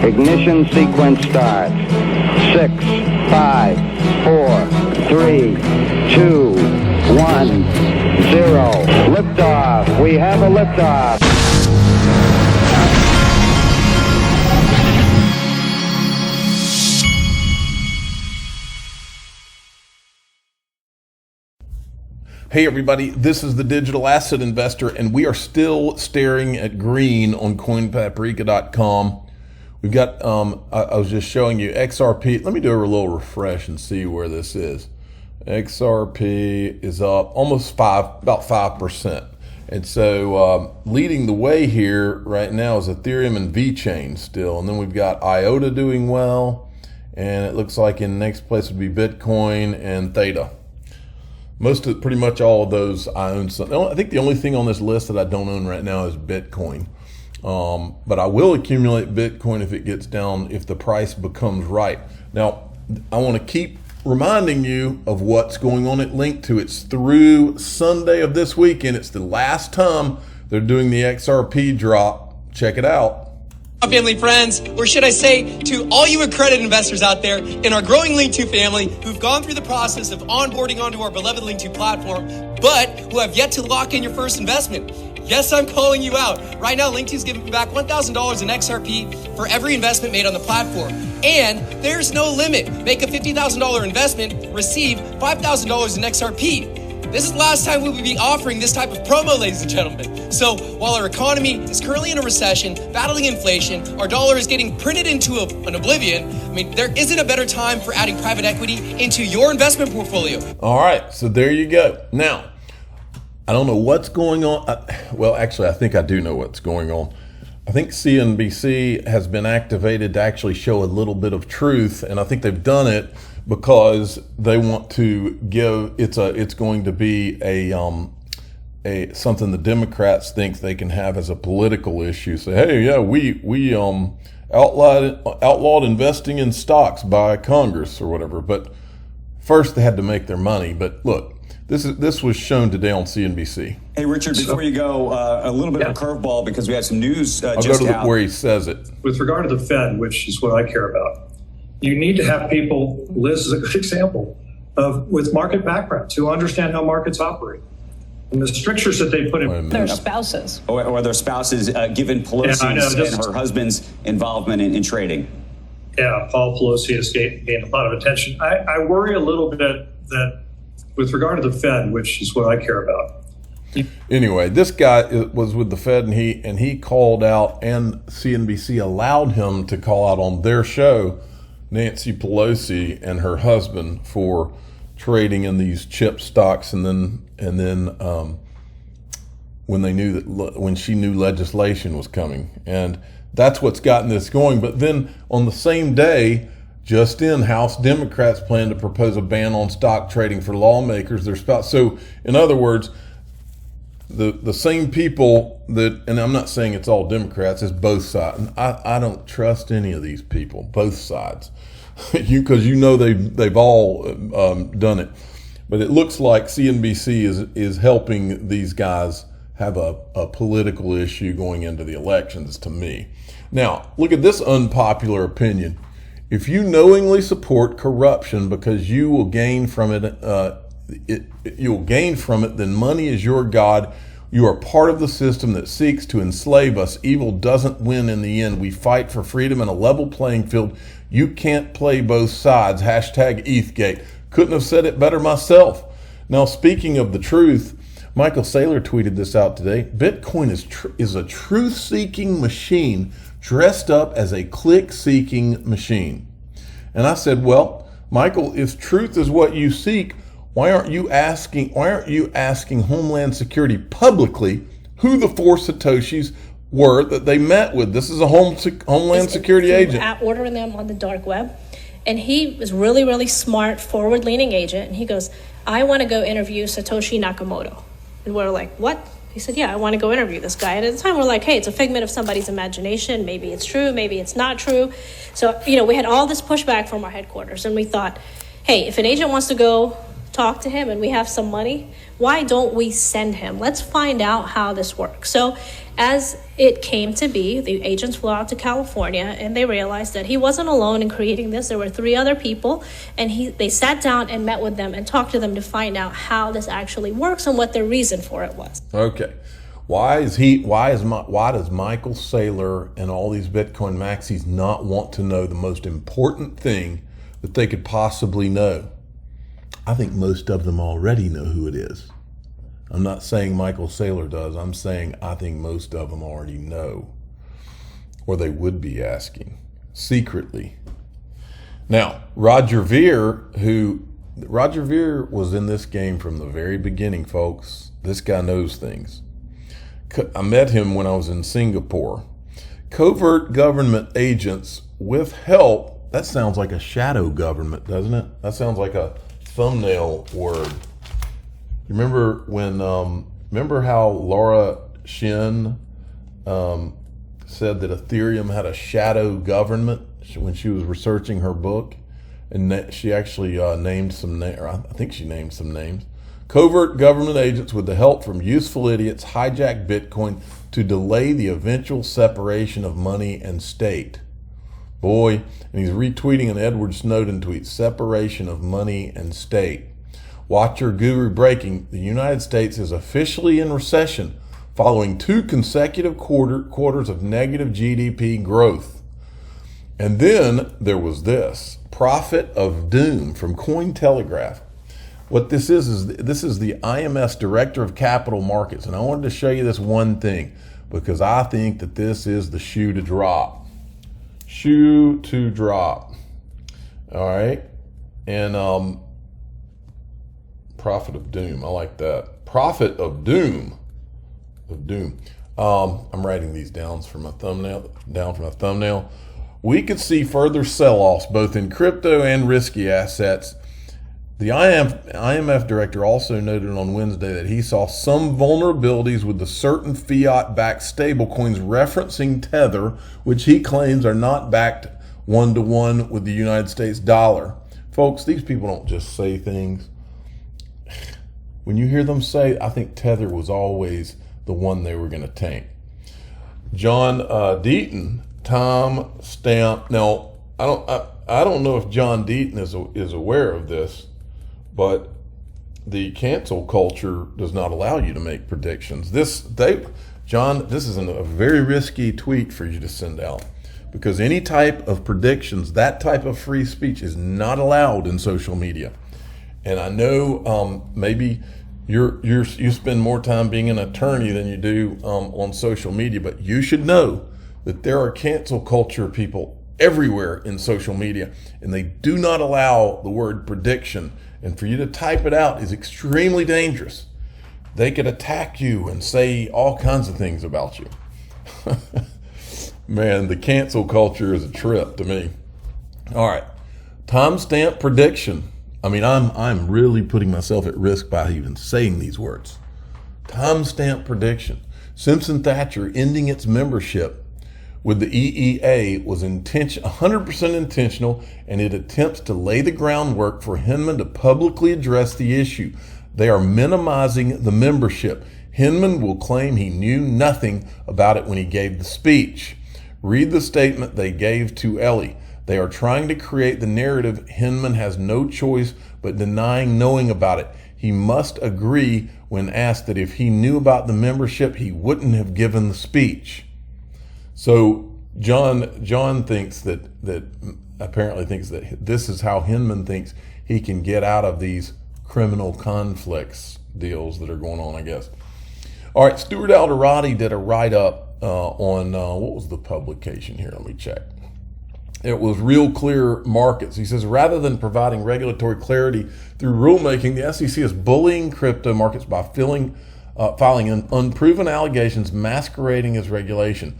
Ignition sequence starts. 6, 5, 4, 3, 2, 1, 0. Liftoff. We have a liftoff. Hey everybody, this is the Digital Asset Investor, and we are still staring at green on coinpaprika.com. We've got, I was just showing you XRP. Let me do a little refresh and see where this is. XRP is up almost about 5%. And so leading the way here right now is Ethereum and VeChain still. And then we've got IOTA doing well. And it looks like in next place would be Bitcoin and Theta. Pretty much all of those I own. I think the only thing on this list that I don't own right now is Bitcoin. But I will accumulate Bitcoin if it gets down, if the price becomes right. Now, I want to keep reminding you of what's going on at Link to. It's through Sunday of this weekend. It's the last time they're doing the XRP drop. Check it out. Family, friends, or should I say to all you accredited investors out there in our growing Link2 family who've gone through the process of onboarding onto our beloved Link2 platform, but who have yet to lock in your first investment. Yes, I'm calling you out. Right now, Link2 is giving back $1,000 in XRP for every investment made on the platform. And there's no limit. Make a $50,000 investment, receive $5,000 in XRP. This is the last time we will be offering this type of promo, ladies and gentlemen. So while our economy is currently in a recession, battling inflation, our dollar is getting printed into an oblivion, I mean, there isn't a better time for adding private equity into your investment portfolio. All right, so there you go. Now, I don't know what's going on. Well, actually, I think I do know what's going on. I think CNBC has been activated to actually show a little bit of truth, and I think they've done it because they want to give it's going to be a something the Democrats think they can have as a political issue. Say, hey, yeah, we outlawed investing in stocks by Congress or whatever. But first they had to make their money. But look, this was shown today on CNBC. Hey, Richard, before you go, a little bit of a curveball because we had some news I'll go to where he says it. With regard to the Fed, which is what I care about, you need to have people, Liz is a good example, with market backgrounds who understand how markets operate. And the strictures that they put in their spouses. Or their spouses, given Pelosi's and her husband's involvement in trading. Yeah, Paul Pelosi has gained a lot of attention. I worry a little bit that with regard to the Fed, which is what I care about. Anyway, this guy was with the Fed, and he called out, and CNBC allowed him to call out on their show Nancy Pelosi and her husband for trading in these chip stocks, and then when she knew legislation was coming, and that's what's gotten this going. But then on the same day, just in, House Democrats plan to propose a ban on stock trading for lawmakers, their spouse. So in other words, the same people that, and I'm not saying it's all Democrats, it's both sides. And I don't trust any of these people, both sides, because they've all done it. But it looks like CNBC is helping these guys have a political issue going into the elections, to me. Now, look at this unpopular opinion. If you knowingly support corruption because you will gain from it, then money is your God. You are part of the system that seeks to enslave us. Evil doesn't win in the end. We fight for freedom and a level playing field. You can't play both sides. Hashtag ETHgate. Couldn't have said it better myself. Now, speaking of the truth, Michael Saylor tweeted this out today. Bitcoin is a truth-seeking machine dressed up as a click-seeking machine. And I said, well, Michael, if truth is what you seek, why aren't you asking Homeland Security publicly who the 4 Satoshis were that they met with? This is a Homeland Security agent. Ordering them on the dark web. And he was really, really smart, forward-leaning agent. And he goes, I want to go interview Satoshi Nakamoto. And we're like, what? He said, yeah, I want to go interview this guy. And at the time, we're like, hey, it's a figment of somebody's imagination. Maybe it's true. Maybe it's not true. So, we had all this pushback from our headquarters. And we thought, hey, if an agent wants to go talk to him and we have some money, why don't we send him? Let's find out how this works. So As it came to be, the agents flew out to California and they realized that he wasn't alone in creating this. There were 3 other people, and they sat down and met with them and talked to them to find out how this actually works and what their reason for it was. Okay. Why does Michael Saylor and all these Bitcoin maxis not want to know the most important thing that they could possibly know? I think most of them already know who it is. I'm not saying Michael Saylor does. I'm saying I think most of them already know, or they would be asking secretly. Now, Roger Ver was in this game from the very beginning, folks. This guy knows things. I met him when I was in Singapore. Covert government agents with help. That sounds like a shadow government, doesn't it? That sounds like a thumbnail word. You remember when, remember how Laura Shin said that Ethereum had a shadow government when she was researching her book? And she actually named some names, or I think she named some names. Covert government agents with the help from useful idiots hijack Bitcoin to delay the eventual separation of money and state. Boy, and he's retweeting an Edward Snowden tweet, separation of money and state. Watch your guru breaking. The United States is officially in recession following 2 consecutive quarters of negative GDP growth. And then there was this, Prophet of Doom from Cointelegraph. What this is the IMS Director of Capital Markets. And I wanted to show you this one thing because I think that this is the shoe to drop. Shoe to drop. All right. And Prophet of Doom. I like that. Prophet of Doom. I'm writing these down from a thumbnail. We could see further sell-offs both in crypto and risky assets. The IMF director also noted on Wednesday that he saw some vulnerabilities with the certain fiat-backed stablecoins referencing Tether, which he claims are not backed one-to-one with the United States dollar. Folks, these people don't just say things. When you hear them say, I think Tether was always the one they were going to tank. John Deaton, Tom Stamp. Now, I don't know if John Deaton is aware of this, but the cancel culture does not allow you to make predictions. John, this is a very risky tweet for you to send out because any type of predictions, that type of free speech is not allowed in social media. And I know maybe you spend more time being an attorney than you do on social media, but you should know that there are cancel culture people everywhere in social media, and they do not allow the word prediction. And for you to type it out is extremely dangerous. They could attack you and say all kinds of things about you. Man, the cancel culture is a trip to me. All right, timestamp prediction. I mean, I'm really putting myself at risk by even saying these words. Timestamp prediction. Simpson Thacher ending its membership with the EEA was 100% intentional, and it attempts to lay the groundwork for Hinman to publicly address the issue. They are minimizing the membership. Hinman will claim he knew nothing about it when he gave the speech. Read the statement they gave to Ellie. They are trying to create the narrative Hinman has no choice but denying knowing about it. He must agree when asked that if he knew about the membership, he wouldn't have given the speech. So John thinks that apparently thinks that this is how Hinman thinks he can get out of these criminal conflicts deals that are going on, I guess. All right, Stuart Alderati did a write-up on, what was the publication here? Let me check. It was Real Clear Markets. He says, rather than providing regulatory clarity through rulemaking, the SEC is bullying crypto markets by filing unproven allegations masquerading as regulation.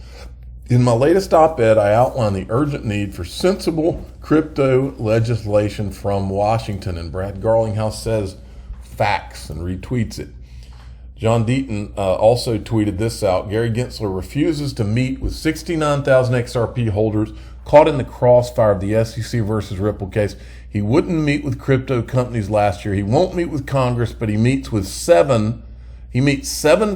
In my latest op-ed, I outline the urgent need for sensible crypto legislation from Washington, and Brad Garlinghouse says facts and retweets it. John Deaton also tweeted this out. Gary Gensler refuses to meet with 69,000 XRP holders caught in the crossfire of the SEC versus Ripple case. He wouldn't meet with crypto companies last year. He won't meet with Congress, but he meets 7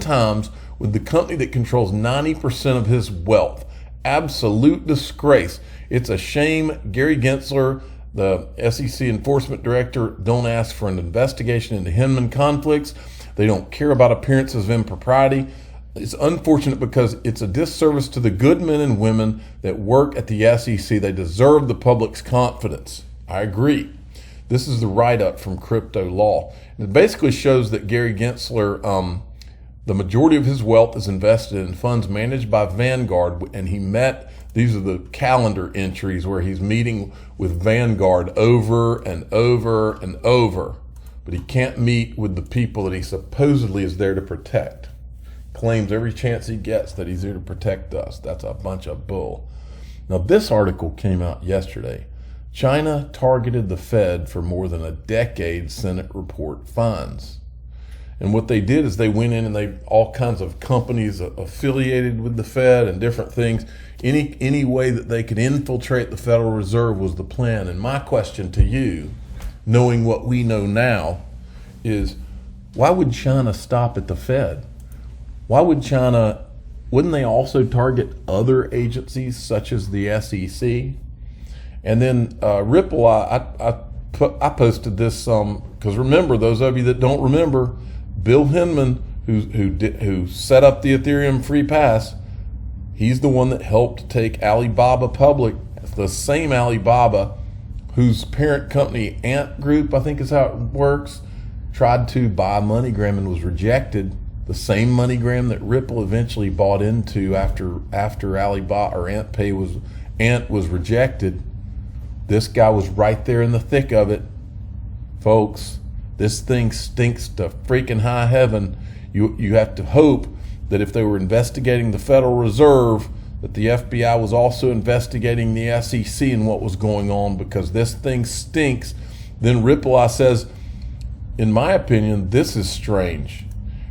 times with the company that controls 90% of his wealth. Absolute disgrace. It's a shame. Gary Gensler, the SEC enforcement director, don't ask for an investigation into Hinman conflicts. They don't care about appearances of impropriety. It's unfortunate because it's a disservice to the good men and women that work at the SEC. They deserve the public's confidence. I agree. This is the write-up from Crypto Law. It basically shows that Gary Gensler, the majority of his wealth is invested in funds managed by Vanguard, and he met, these are the calendar entries where he's meeting with Vanguard over and over and over, but he can't meet with the people that he supposedly is there to protect. Claims every chance he gets that he's here to protect us. That's a bunch of bull. Now, this article came out yesterday. China targeted the Fed for more than a decade, Senate report finds. And what they did is they went in and they all kinds of companies affiliated with the Fed and different things. Any way that they could infiltrate the Federal Reserve was the plan. And my question to you, knowing what we know now, is why would China stop at the Fed? Why would China, wouldn't they also target other agencies such as the SEC? And then Ripple, I posted this because remember, those of you that don't remember, Bill Hinman, who set up the Ethereum free pass, he's the one that helped take Alibaba public. It's the same Alibaba whose parent company, Ant Group, I think is how it works, tried to buy MoneyGram and was rejected. The same MoneyGram that Ripple eventually bought into after Alibaba or Ant was rejected. This guy was right there in the thick of it. Folks, this thing stinks to freaking high heaven. You have to hope that if they were investigating the Federal Reserve, that the FBI was also investigating the SEC and what was going on, because this thing stinks. Then Ripple says, in my opinion, this is strange.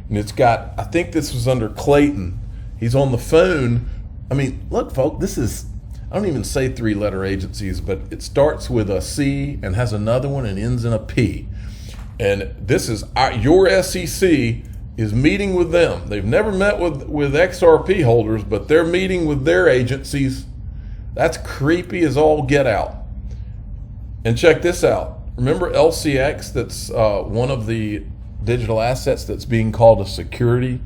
And it's got, I think this was under Clayton. He's on the phone. I mean, look, folks, this is, I don't even say three-letter agencies, but it starts with a C and has another one and ends in a P. And this is your SEC is meeting with them. They've never met with XRP holders, but they're meeting with their agencies. That's creepy as all get out. And check this out. Remember LCX, that's one of the digital assets that's being called a security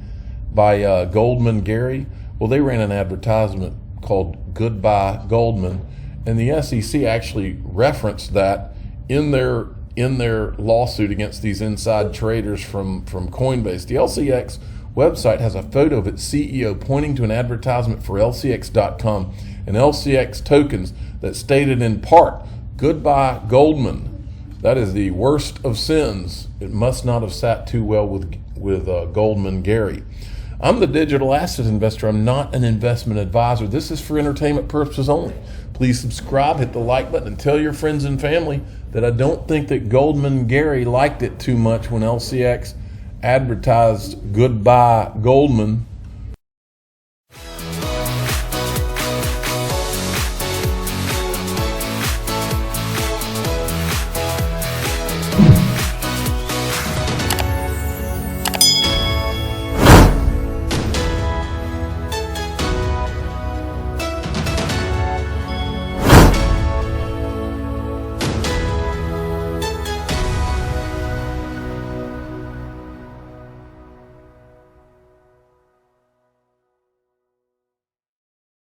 by Goldman Gary? Well, they ran an advertisement called Goodbye Goldman, and the SEC actually referenced that in their lawsuit against these inside traders from Coinbase. The LCX website has a photo of its CEO pointing to an advertisement for LCX.com and LCX tokens that stated in part, Goodbye Goldman. That is the worst of sins. It must not have sat too well with Goldman Gary. I'm the digital asset investor. I'm not an investment advisor. This is for entertainment purposes only. Please subscribe, hit the like button, and tell your friends and family that I don't think that Goldman Gary liked it too much when LCX advertised Goodbye Goldman.